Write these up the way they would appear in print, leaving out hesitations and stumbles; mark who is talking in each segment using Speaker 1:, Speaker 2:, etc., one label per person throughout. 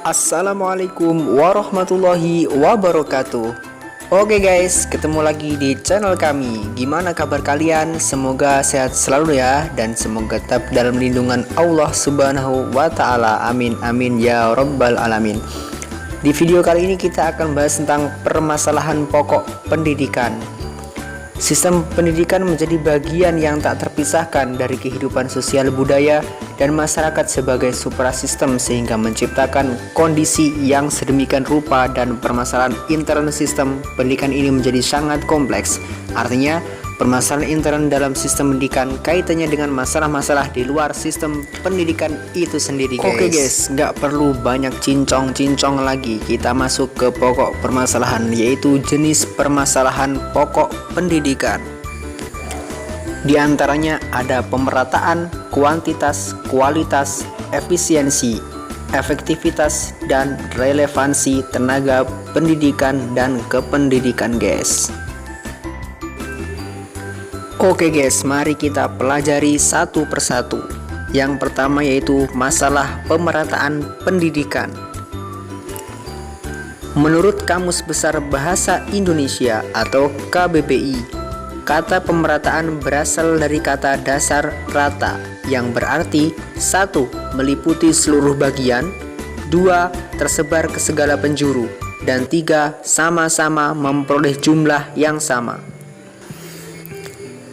Speaker 1: Assalamualaikum warahmatullahi wabarakatuh. Oke guys, ketemu lagi di channel kami. Gimana kabar kalian? Semoga sehat selalu ya, dan semoga tetap dalam lindungan Allah Subhanahu wa ta'ala. Amin amin ya rabbal alamin. Di video kali ini kita akan bahas tentang permasalahan pokok pendidikan. Sistem pendidikan menjadi bagian yang tak terpisahkan dari kehidupan sosial budaya dan masyarakat sebagai suprasistem, sehingga menciptakan kondisi yang sedemikian rupa, dan permasalahan intern sistem pendidikan ini menjadi sangat kompleks. Artinya, permasalahan intern dalam sistem pendidikan kaitannya dengan masalah-masalah di luar sistem pendidikan itu sendiri, guys. Oke guys, nggak perlu banyak cincong-cincong lagi. Kita masuk ke pokok permasalahan, yaitu jenis permasalahan pokok pendidikan. Di antaranya ada pemerataan, kuantitas, kualitas, efisiensi, efektivitas, dan relevansi tenaga pendidikan dan kependidikan, guys. Oke guys, mari kita pelajari satu persatu. Yang pertama yaitu masalah pemerataan pendidikan. Menurut Kamus Besar Bahasa Indonesia atau KBBI, kata pemerataan berasal dari kata dasar rata yang berarti 1. Meliputi seluruh bagian, 2. Tersebar ke segala penjuru, dan 3. Sama-sama memperoleh jumlah yang sama.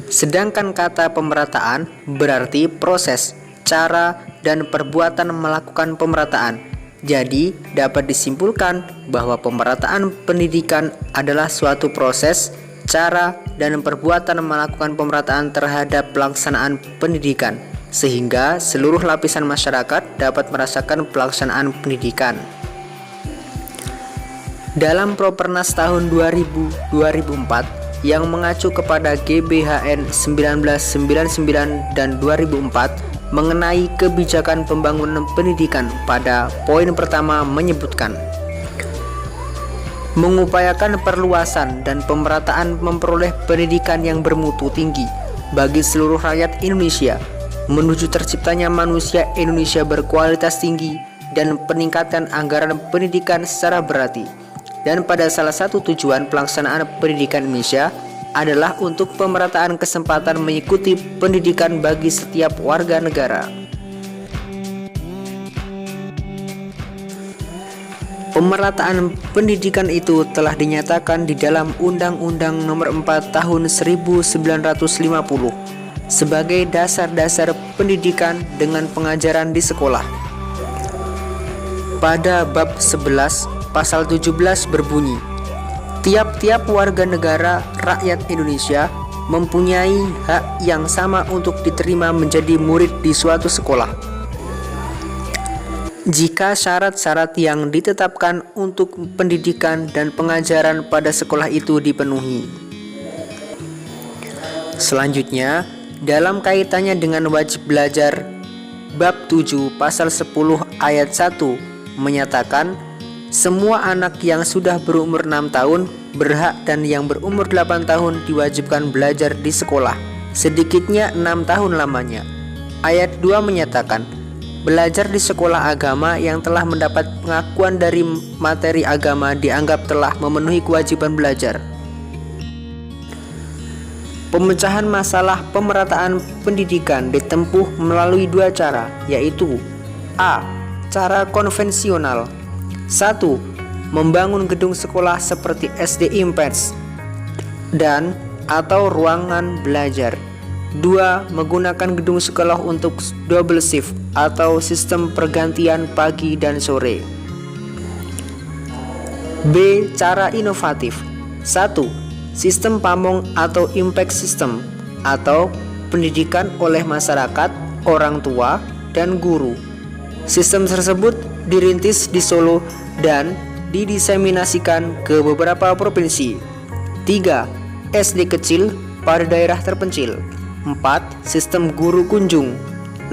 Speaker 1: Sedangkan kata pemerataan berarti proses, cara, dan perbuatan melakukan pemerataan. Jadi dapat disimpulkan bahwa pemerataan pendidikan adalah suatu proses, cara, dan perbuatan melakukan pemerataan terhadap pelaksanaan pendidikan, sehingga seluruh lapisan masyarakat dapat merasakan pelaksanaan pendidikan. Dalam Propernas tahun 2004 yang mengacu kepada GBHN 1999 dan 2004 mengenai kebijakan pembangunan pendidikan, pada poin pertama menyebutkan mengupayakan perluasan dan pemerataan memperoleh pendidikan yang bermutu tinggi bagi seluruh rakyat Indonesia, menuju terciptanya manusia Indonesia berkualitas tinggi dan peningkatan anggaran pendidikan secara berarti. Dan pada salah satu tujuan pelaksanaan pendidikan Indonesia adalah untuk pemerataan kesempatan mengikuti pendidikan bagi setiap warga negara. Pemerataan pendidikan itu telah dinyatakan di dalam Undang-Undang Nomor 4 Tahun 1950 sebagai dasar-dasar pendidikan dengan pengajaran di sekolah. Pada bab 11 pasal 17 berbunyi, tiap-tiap warga negara rakyat Indonesia mempunyai hak yang sama untuk diterima menjadi murid di suatu sekolah, jika syarat-syarat yang ditetapkan untuk pendidikan dan pengajaran pada sekolah itu dipenuhi. Selanjutnya, dalam kaitannya dengan wajib belajar, bab 7 pasal 10 ayat 1 menyatakan semua anak yang sudah berumur 6 tahun berhak, dan yang berumur 8 tahun diwajibkan belajar di sekolah, sedikitnya 6 tahun lamanya. Ayat 2 menyatakan belajar di sekolah agama yang telah mendapat pengakuan dari materi agama dianggap telah memenuhi kewajiban belajar. Pemecahan masalah pemerataan pendidikan ditempuh melalui dua cara, yaitu A. Cara konvensional. 1. Membangun gedung sekolah seperti SD Impers dan atau ruangan belajar. 2. Menggunakan gedung sekolah untuk double shift atau sistem pergantian pagi dan sore. B. Cara inovatif. 1. Sistem pamong atau impact system atau pendidikan oleh masyarakat, orang tua, dan guru. Sistem tersebut dirintis di Solo dan didiseminasikan ke beberapa provinsi. 3. SD kecil pada daerah terpencil. 4. Sistem guru kunjung.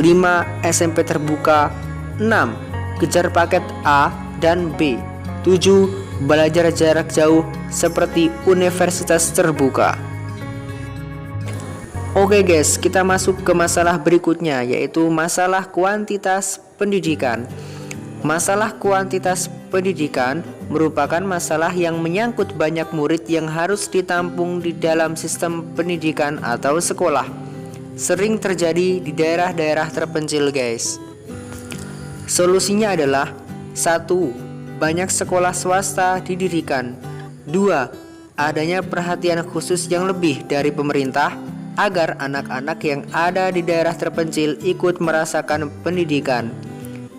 Speaker 1: 5. SMP terbuka. 6. Kejar paket A dan B. 7. Belajar jarak jauh seperti universitas terbuka. Oke guys, kita masuk ke masalah berikutnya, yaitu masalah kuantitas pendidikan. Masalah kuantitas pendidikan merupakan masalah yang menyangkut banyak murid yang harus ditampung di dalam sistem pendidikan atau sekolah. Sering terjadi di daerah-daerah terpencil, guys. Solusinya adalah 1. Banyak sekolah swasta didirikan. 2. Adanya perhatian khusus yang lebih dari pemerintah agar anak-anak yang ada di daerah terpencil ikut merasakan pendidikan.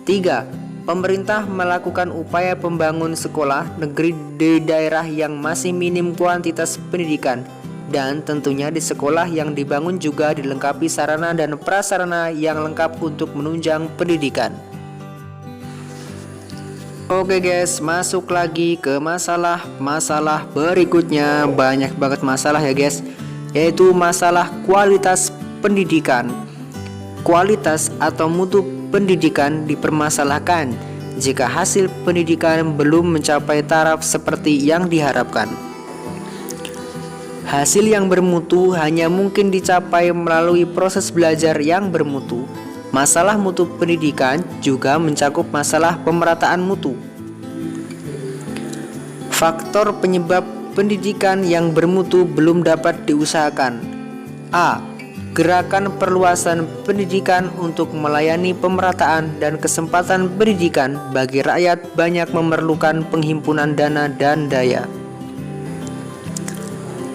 Speaker 1: 3. Pemerintah melakukan upaya pembangun sekolah negeri di daerah yang masih minim kuantitas pendidikan, dan tentunya di sekolah yang dibangun juga dilengkapi sarana dan prasarana yang lengkap untuk menunjang pendidikan. Oke guys, masuk lagi ke masalah berikutnya. Banyak banget masalah ya guys, yaitu masalah kualitas pendidikan. Kualitas atau mutu pendidikan dipermasalahkan jika hasil pendidikan belum mencapai taraf seperti yang diharapkan. Hasil yang bermutu hanya mungkin dicapai melalui proses belajar yang bermutu. Masalah mutu pendidikan juga mencakup masalah pemerataan mutu. Faktor penyebab pendidikan yang bermutu belum dapat diusahakan. A. Gerakan perluasan pendidikan untuk melayani pemerataan dan kesempatan pendidikan bagi rakyat banyak memerlukan penghimpunan dana dan daya.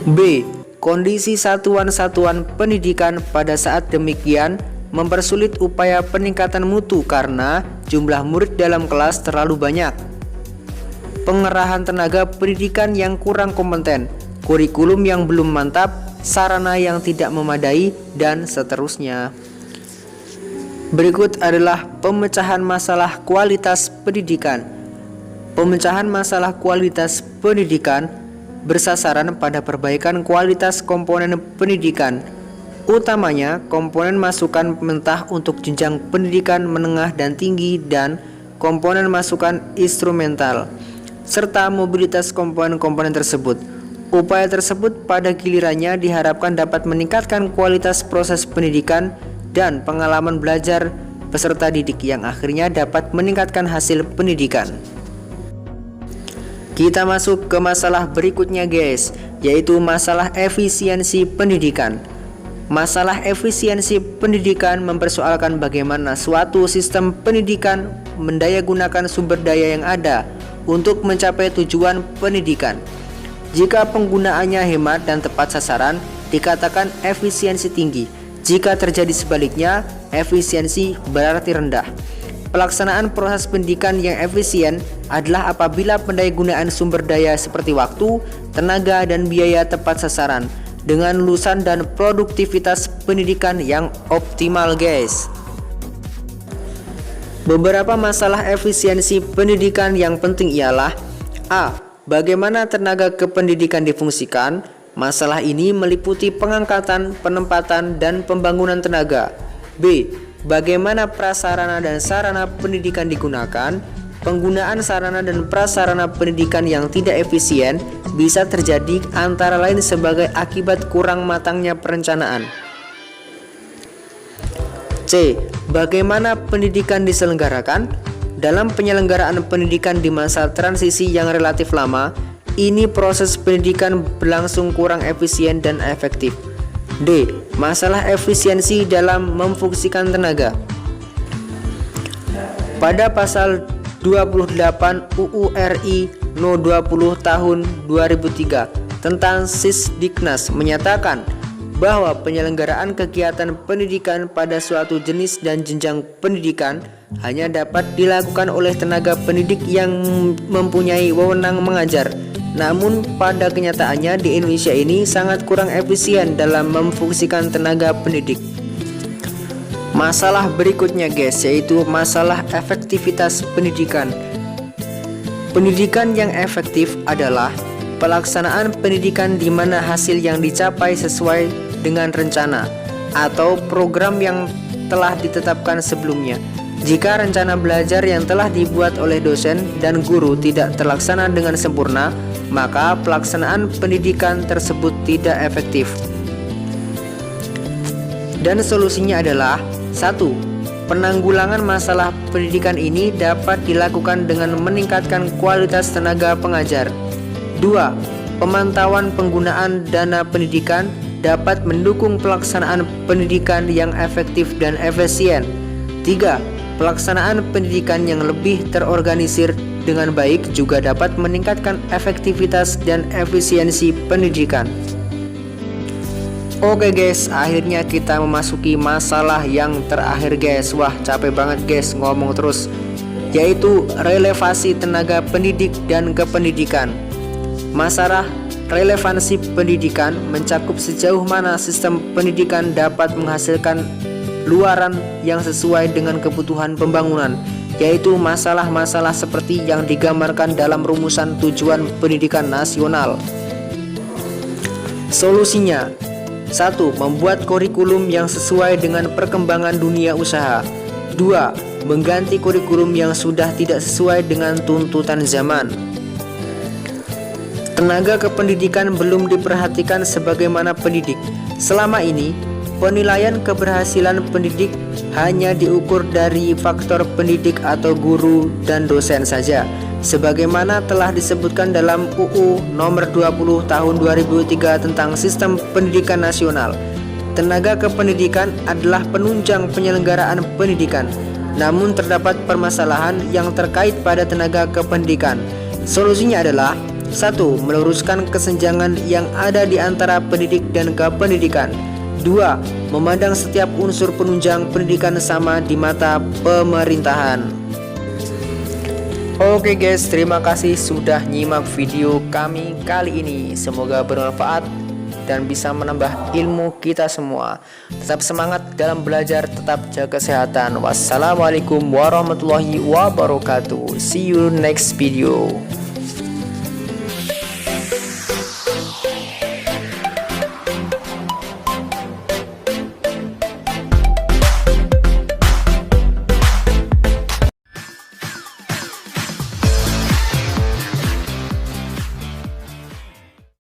Speaker 1: B. Kondisi satuan-satuan pendidikan pada saat demikian mempersulit upaya peningkatan mutu karena jumlah murid dalam kelas terlalu banyak. Pengerahan tenaga pendidikan yang kurang kompeten, kurikulum yang belum mantap, sarana yang tidak memadai, dan seterusnya. Berikut adalah pemecahan masalah kualitas pendidikan. Pemecahan masalah kualitas pendidikan bersasaran pada perbaikan kualitas komponen pendidikan, utamanya komponen masukan mentah untuk jenjang pendidikan menengah dan tinggi dan komponen masukan instrumental, serta mobilitas komponen-komponen tersebut. Upaya tersebut pada gilirannya diharapkan dapat meningkatkan kualitas proses pendidikan dan pengalaman belajar peserta didik yang akhirnya dapat meningkatkan hasil pendidikan. Kita masuk ke masalah berikutnya guys, yaitu masalah efisiensi pendidikan. Masalah efisiensi pendidikan mempersoalkan bagaimana suatu sistem pendidikan mendayagunakan sumber daya yang ada untuk mencapai tujuan pendidikan. Jika penggunaannya hemat dan tepat sasaran, dikatakan efisiensi tinggi. Jika terjadi sebaliknya, efisiensi berarti rendah. Pelaksanaan proses pendidikan yang efisien adalah apabila pendayagunaan sumber daya seperti waktu, tenaga, dan biaya tepat sasaran dengan lulusan dan produktivitas pendidikan yang optimal guys. Beberapa masalah efisiensi pendidikan yang penting ialah A. Bagaimana tenaga kependidikan difungsikan? Masalah ini meliputi pengangkatan, penempatan, dan pembangunan tenaga. B. Bagaimana prasarana dan sarana pendidikan digunakan? Penggunaan sarana dan prasarana pendidikan yang tidak efisien bisa terjadi antara lain sebagai akibat kurang matangnya perencanaan. C. Bagaimana pendidikan diselenggarakan? Dalam penyelenggaraan pendidikan di masa transisi yang relatif lama, ini proses pendidikan berlangsung kurang efisien dan efektif. D. Masalah efisiensi dalam memfungsikan tenaga. Pada pasal 28 UU RI No 20 tahun 2003 tentang Sisdiknas menyatakan bahwa penyelenggaraan kegiatan pendidikan pada suatu jenis dan jenjang pendidikan hanya dapat dilakukan oleh tenaga pendidik yang mempunyai wewenang mengajar. Namun pada kenyataannya di Indonesia ini sangat kurang efisien dalam memfungsikan tenaga pendidik. Masalah berikutnya guys, yaitu masalah efektivitas pendidikan. Pendidikan yang efektif adalah pelaksanaan pendidikan di mana hasil yang dicapai sesuai dengan rencana atau program yang telah ditetapkan sebelumnya. Jika rencana belajar yang telah dibuat oleh dosen dan guru tidak terlaksana dengan sempurna, maka pelaksanaan pendidikan tersebut tidak efektif. Dan solusinya adalah 1. Penanggulangan masalah pendidikan ini dapat dilakukan dengan meningkatkan kualitas tenaga pengajar. 2. Pemantauan penggunaan dana pendidikan dapat mendukung pelaksanaan pendidikan yang efektif dan efisien. 3. Pelaksanaan pendidikan yang lebih terorganisir dengan baik juga dapat meningkatkan efektivitas dan efisiensi pendidikan. Oke guys, akhirnya kita memasuki masalah yang terakhir guys. Wah, capek banget guys ngomong terus, yaitu relevansi tenaga pendidik dan kependidikan. Masalah relevansi pendidikan mencakup sejauh mana sistem pendidikan dapat menghasilkan luaran yang sesuai dengan kebutuhan pembangunan, yaitu masalah-masalah seperti yang digambarkan dalam rumusan tujuan pendidikan nasional. Solusinya: 1. Membuat kurikulum yang sesuai dengan perkembangan dunia usaha. 2. Mengganti kurikulum yang sudah tidak sesuai dengan tuntutan zaman. Tenaga kependidikan belum diperhatikan sebagaimana pendidik. Selama ini, penilaian keberhasilan pendidik hanya diukur dari faktor pendidik atau guru dan dosen saja, sebagaimana telah disebutkan dalam UU Nomor 20 Tahun 2003 tentang Sistem Pendidikan Nasional. Tenaga kependidikan adalah penunjang penyelenggaraan pendidikan, namun terdapat permasalahan yang terkait pada tenaga kependidikan. Solusinya adalah: 1. Meluruskan kesenjangan yang ada di antara pendidik dan kependidikan. 2. Memandang setiap unsur penunjang pendidikan sama di mata pemerintahan. Oke guys, terima kasih sudah nyimak video kami kali ini. Semoga bermanfaat dan bisa menambah ilmu kita semua. Tetap semangat dalam belajar, tetap jaga kesehatan. Wassalamualaikum warahmatullahi wabarakatuh. See you next video.